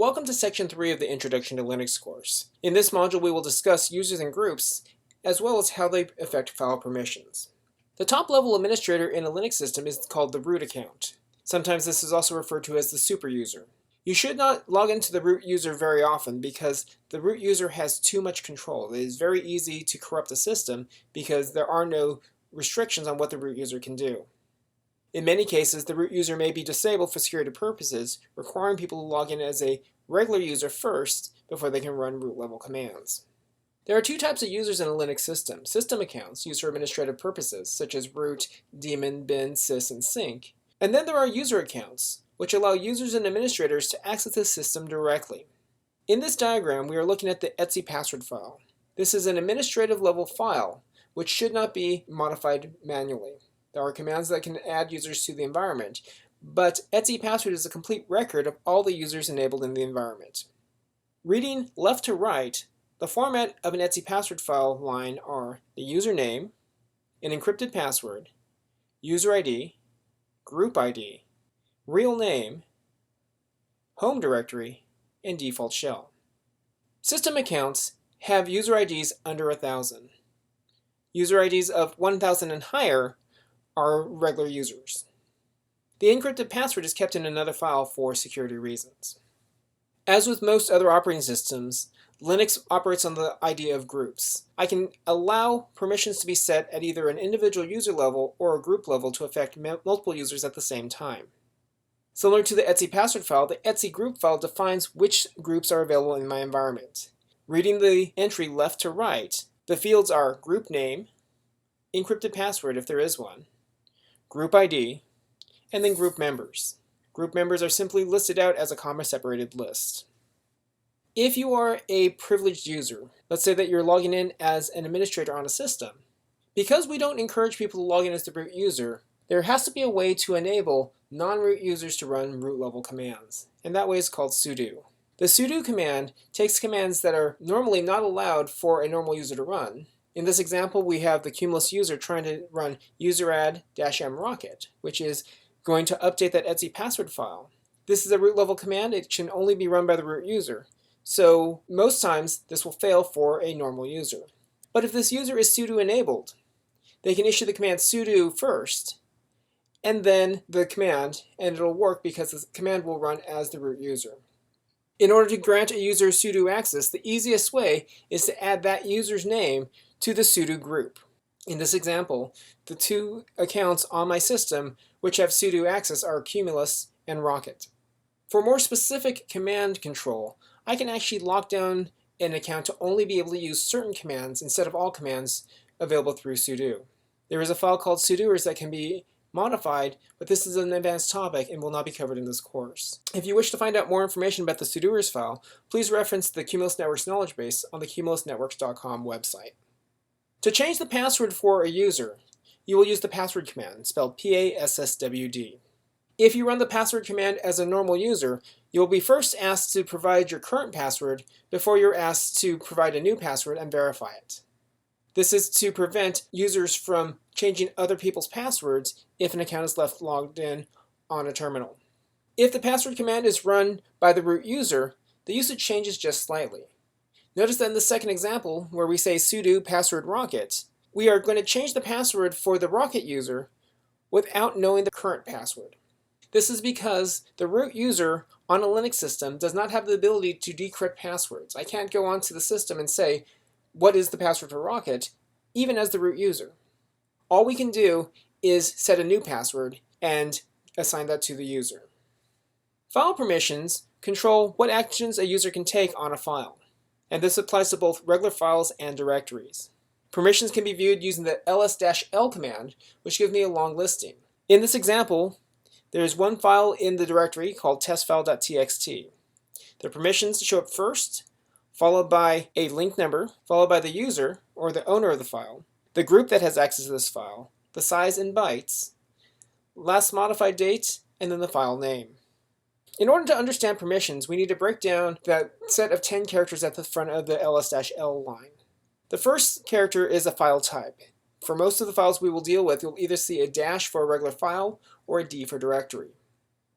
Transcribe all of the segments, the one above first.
Welcome to Section 3 of the Introduction to Linux course. In this module, we will discuss users and groups, as well as how they affect file permissions. The top-level administrator in a Linux system is called the root account. Sometimes this is also referred to as the super user. You should not log into the root user very often because the root user has too much control. It is very easy to corrupt the system because there are no restrictions on what the root user can do. In many cases, the root user may be disabled for security purposes, requiring people to log in as a regular user first before they can run root level commands. There are two types of users in a Linux system: system accounts used for administrative purposes, such as root, daemon, bin, sys, and sync. And then there are user accounts, which allow users and administrators to access the system directly. In this diagram, we are looking at the etc password file. This is an administrative level file, which should not be modified manually. There are commands that can add users to the environment, but etc password is a complete record of all the users enabled in the environment. Reading left to right, the format of an etc password file line are the username, an encrypted password, user ID, group ID, real name, home directory, and default shell. System accounts have user IDs under 1,000. User IDs of 1,000 and higher are regular users. The encrypted password is kept in another file for security reasons. As with most other operating systems, Linux operates on the idea of groups. I can allow permissions to be set at either an individual user level or a group level to affect multiple users at the same time. Similar to the etc password file, the etc group file defines which groups are available in my environment. Reading the entry left to right, the fields are group name, encrypted password if there is one, group ID, and then group members. Group members are simply listed out as a comma-separated list. If you are a privileged user, let's say that you're logging in as an administrator on a system, because we don't encourage people to log in as the root user, there has to be a way to enable non-root users to run root level commands, and that way is called sudo. The sudo command takes commands that are normally not allowed for a normal user to run. In this example, we have the cumulus user trying to run useradd-mrocket, which is going to update that etc password file. This is a root level command. It can only be run by the root user. So most times this will fail for a normal user. But if this user is sudo enabled, they can issue the command sudo first, and then the command, and it'll work because the command will run as the root user. In order to grant a user sudo access, the easiest way is to add that user's name to the sudo group. In this example, the two accounts on my system which have sudo access are Cumulus and Rocket. For more specific command control, I can actually lock down an account to only be able to use certain commands instead of all commands available through sudo. There is a file called sudoers that can be modified, but this is an advanced topic and will not be covered in this course. If you wish to find out more information about the sudoers file, please reference the Cumulus Networks knowledge base on the cumulusnetworks.com website. To change the password for a user, you will use the password command, spelled PASSWD. If you run the password command as a normal user, you will be first asked to provide your current password before you're asked to provide a new password and verify it. This is to prevent users from changing other people's passwords if an account is left logged in on a terminal. If the password command is run by the root user, the usage changes just slightly. Notice that in the second example, where we say sudo password rocket, we are going to change the password for the rocket user without knowing the current password. This is because the root user on a Linux system does not have the ability to decrypt passwords. I can't go onto the system and say, what is the password for Rocket, even as the root user. All we can do is set a new password and assign that to the user. File permissions control what actions a user can take on a file, and this applies to both regular files and directories. Permissions can be viewed using the ls-l command, which gives me a long listing. In this example, there is one file in the directory called testfile.txt. The permissions show up first, followed by a link number, followed by the user, or the owner of the file, the group that has access to this file, the size in bytes, last modified date, and then the file name. In order to understand permissions, we need to break down that set of 10 characters at the front of the ls-l line. The first character is a file type. For most of the files we will deal with, you'll either see a dash for a regular file or a D for directory.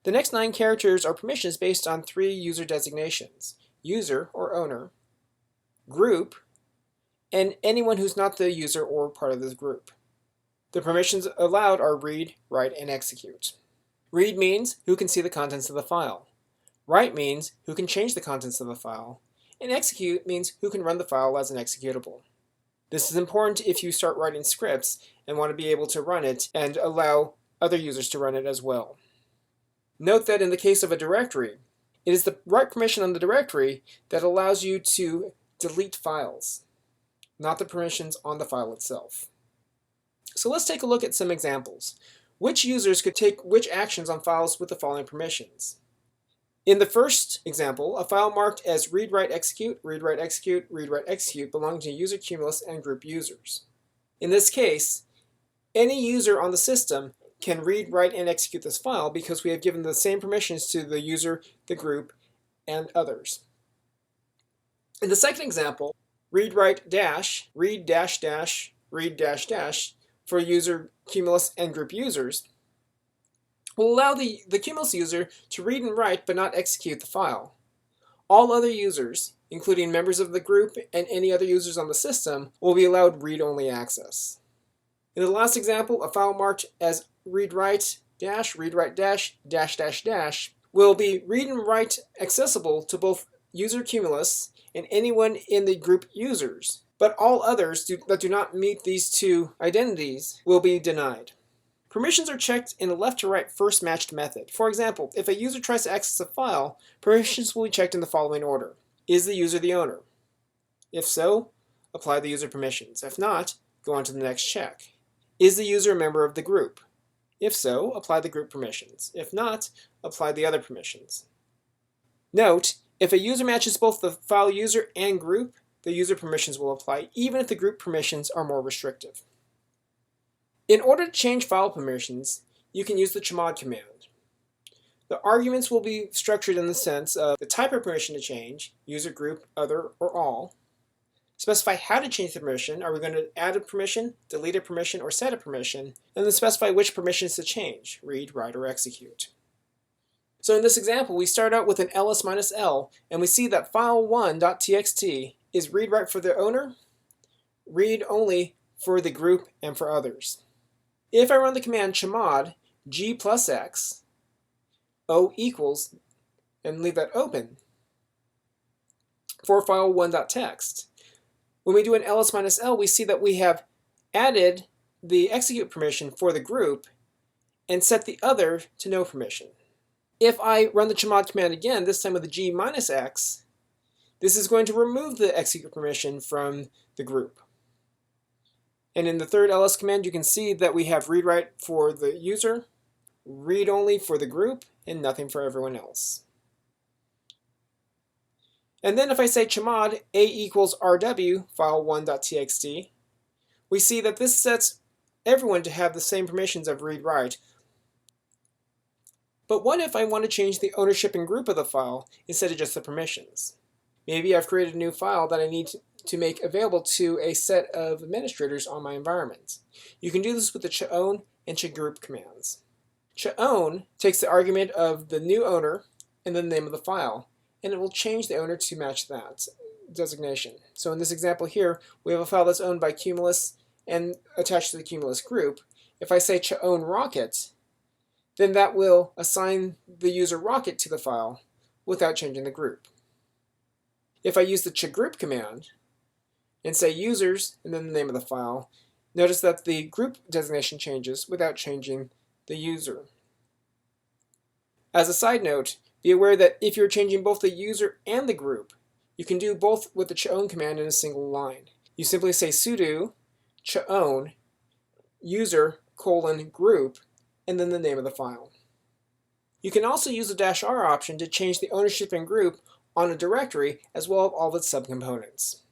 The next 9 characters are permissions based on 3 user designations: user or owner, group, and anyone who's not the user or part of this group. The permissions allowed are read, write, and execute. Read means who can see the contents of the file. Write means who can change the contents of the file. And execute means who can run the file as an executable. This is important if you start writing scripts and want to be able to run it and allow other users to run it as well. Note that in the case of a directory, it is the right permission on the directory that allows you to delete files, not the permissions on the file itself. So let's take a look at some examples. Which users could take which actions on files with the following permissions? In the first example, a file marked as read, write, execute, read, write, execute, read, write, execute belonging to user cumulus and group users. In this case, any user on the system can read, write, and execute this file because we have given the same permissions to the user, the group, and others. In the second example, read, write, dash, read, dash, dash, read, dash, dash for user cumulus and group users will allow the cumulus user to read and write but not execute the file. All other users, including members of the group and any other users on the system, will be allowed read-only access. In the last example, a file marked as read-write dash, read-write dash, dash, dash, dash will be read and write accessible to both user cumulus and anyone in the group users, but all others that do not meet these two identities will be denied. Permissions are checked in a left to right first matched method. For example, if a user tries to access a file, permissions will be checked in the following order. Is the user the owner? If so, apply the user permissions. If not, go on to the next check. Is the user a member of the group? If so, apply the group permissions. If not, apply the other permissions. Note, if a user matches both the file user and group, the user permissions will apply, even if the group permissions are more restrictive. In order to change file permissions, you can use the chmod command. The arguments will be structured in the sense of the type of permission to change, user, group, other, or all. Specify how to change the permission. Are we going to add a permission, delete a permission, or set a permission? And then specify which permissions to change, read, write, or execute. So in this example, we start out with an ls-l, and we see that file1.txt is read-write for the owner, read-only for the group and for others. If I run the command chmod g plus x, o equals, and leave that open, for file1.txt, when we do an ls-l, we see that we have added the execute permission for the group and set the other to no permission. If I run the chmod command again, this time with the g minus x, this is going to remove the execute permission from the group. And in the third ls command, you can see that we have read-write for the user, read-only for the group, and nothing for everyone else. And then if I say chmod a equals rw file1.txt, we see that this sets everyone to have the same permissions of read-write. But what if I want to change the ownership and group of the file instead of just the permissions? Maybe I've created a new file that I need to make available to a set of administrators on my environment. You can do this with the chown and chgroup commands. Chown takes the argument of the new owner and the name of the file, and it will change the owner to match that designation. So in this example here, we have a file that's owned by Cumulus and attached to the Cumulus group. If I say chown rocket, then that will assign the user rocket to the file without changing the group. If I use the chgroup command and say users and then the name of the file, notice that the group designation changes without changing the user. As a side note, be aware that if you're changing both the user and the group, you can do both with the chown command in a single line. You simply say sudo chown user :group and then the name of the file. You can also use the -r option to change the ownership and group on a directory as well as all of its subcomponents.